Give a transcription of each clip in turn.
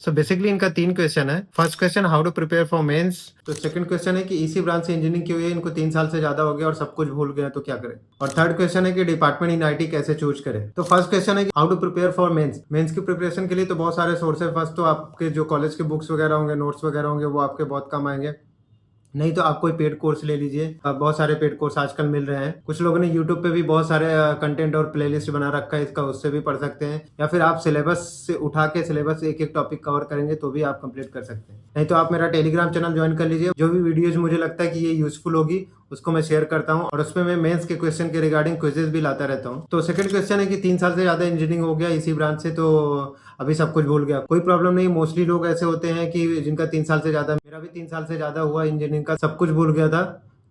So basically इनका 3 question है। First question how to prepare for mains. तो second question है कि इसी ब्रांच से इंजीनियरिंग की हुई है, इनको 3 साल से ज्यादा हो गया और सब कुछ भूल गए तो क्या करें। और थर्ड क्वेश्चन है कि डिपार्टमेंट इन आईटी कैसे चूज करें। तो फर्स्ट क्वेश्चन है कि how to prepare for mains. Mains की प्रिपरेशन के लिए तो बहुत सारे सोर्स है। फर्स्ट तो आपके जो कॉलेज के बुक्स वगैरह होंगे, नोट्स वगैरह होंगे, वो आपके बहुत काम आएंगे। नहीं तो आप कोई पेड कोर्स ले लीजिए। बहुत सारे पेड कोर्स आजकल मिल रहे हैं। कुछ लोगों ने यूट्यूब पे भी बहुत सारे कंटेंट और प्लेलिस्ट बना रखा है इसका, उससे भी पढ़ सकते हैं। या फिर आप सिलेबस से उठा के सिलेबस एक एक टॉपिक कवर करेंगे तो भी आप कंप्लीट कर सकते हैं। नहीं तो आप मेरा टेलीग्राम चैनल ज्वाइन कर लीजिए। जो भी वीडियोज मुझे लगता है कि ये यूजफुल होगी उसको मैं शेयर करता हूँ, और उसमें मैं मेंस के क्वेश्चन के रिगार्डिंग क्विजेस भी लाता रहता हूँ। तो सेकंड क्वेश्चन है कि 3 साल से ज्यादा इंजीनियरिंग हो गया इसी ब्रांच से, तो अभी सब कुछ भूल गया। कोई प्रॉब्लम नहीं। मोस्टली लोग ऐसे होते हैं कि जिनका 3 साल से ज्यादा, मेरा भी 3 साल से ज्यादा हुआ इंजीनियरिंग का, सब कुछ भूल गया था।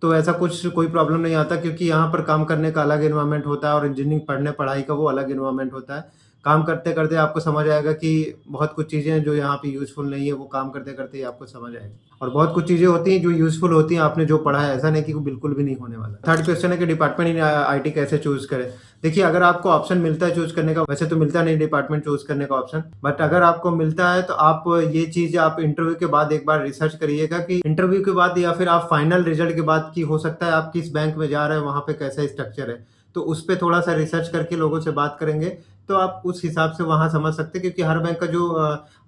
तो ऐसा कुछ कोई प्रॉब्लम नहीं आता, क्योंकि यहाँ पर काम करने का अलग इन्वायरमेंट होता है और इंजीनियरिंग पढ़ने पढ़ाई का वो अलग इन्वायरमेंट होता है। काम करते करते आपको समझ आएगा कि बहुत कुछ चीज़ें हैं जो यहाँ पे यूज़फुल नहीं है, वो काम करते करते ही आपको समझ आएगी। और बहुत कुछ चीज़ें होती हैं जो यूज़फुल होती हैं, आपने जो पढ़ा है, ऐसा नहीं कि वो बिल्कुल भी नहीं होने वाला। थर्ड क्वेश्चन है कि डिपार्टमेंट इन आईटी कैसे चूज करें। देखिए, अगर आपको ऑप्शन मिलता है चूज करने का, वैसे तो मिलता नहीं डिपार्टमेंट चूज करने का ऑप्शन, बट अगर आपको मिलता है तो आप ये चीज आप इंटरव्यू के बाद एक बार रिसर्च करिएगा कि इंटरव्यू के बाद या फिर आप फाइनल रिजल्ट के बाद की हो सकता है आप किस बैंक में जा रहे हैं, वहां पे कैसा स्ट्रक्चर है। तो उस पर थोड़ा सा रिसर्च करके लोगों से बात करेंगे तो आप उस हिसाब से वहां समझ सकते हैं, क्योंकि हर बैंक का जो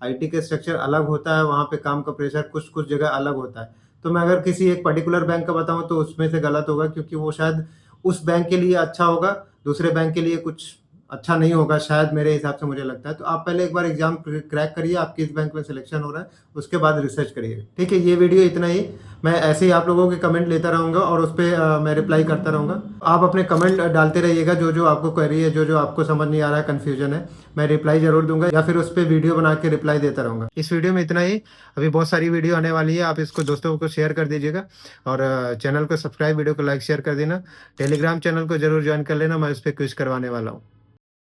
आईटी का स्ट्रक्चर अलग होता है, वहां पे काम का प्रेशर कुछ कुछ जगह अलग होता है। तो मैं अगर किसी एक पर्टिकुलर बैंक का बताऊं तो उसमें से गलत होगा, क्योंकि वो शायद उस बैंक के लिए अच्छा होगा, दूसरे बैंक के लिए कुछ अच्छा नहीं होगा शायद, मेरे हिसाब से मुझे लगता है। तो आप पहले एक बार एग्जाम क्रैक करिए, आप किस बैंक में सिलेक्शन हो रहा है, उसके बाद रिसर्च करिए। ठीक है, ये वीडियो इतना ही। मैं ऐसे ही आप लोगों के कमेंट लेता रहूंगा और उस पर मैं रिप्लाई करता रहूंगा। आप अपने कमेंट डालते रहिएगा, जो जो आपको क्वेरी है, जो जो आपको समझ नहीं आ रहा है, कन्फ्यूजन है, मैं रिप्लाई जरूर दूंगा, या फिर उस पर वीडियो बना के रिप्लाई देता रहूंगा। इस वीडियो में इतना ही। अभी बहुत सारी वीडियो आने वाली है, आप इसको दोस्तों को शेयर कर दीजिएगा, और चैनल को सब्सक्राइब, वीडियो को लाइक शेयर कर देना। टेलीग्राम चैनल को जरूर ज्वाइन कर लेना, मैं उस पर क्विज करवाने वाला हूँ।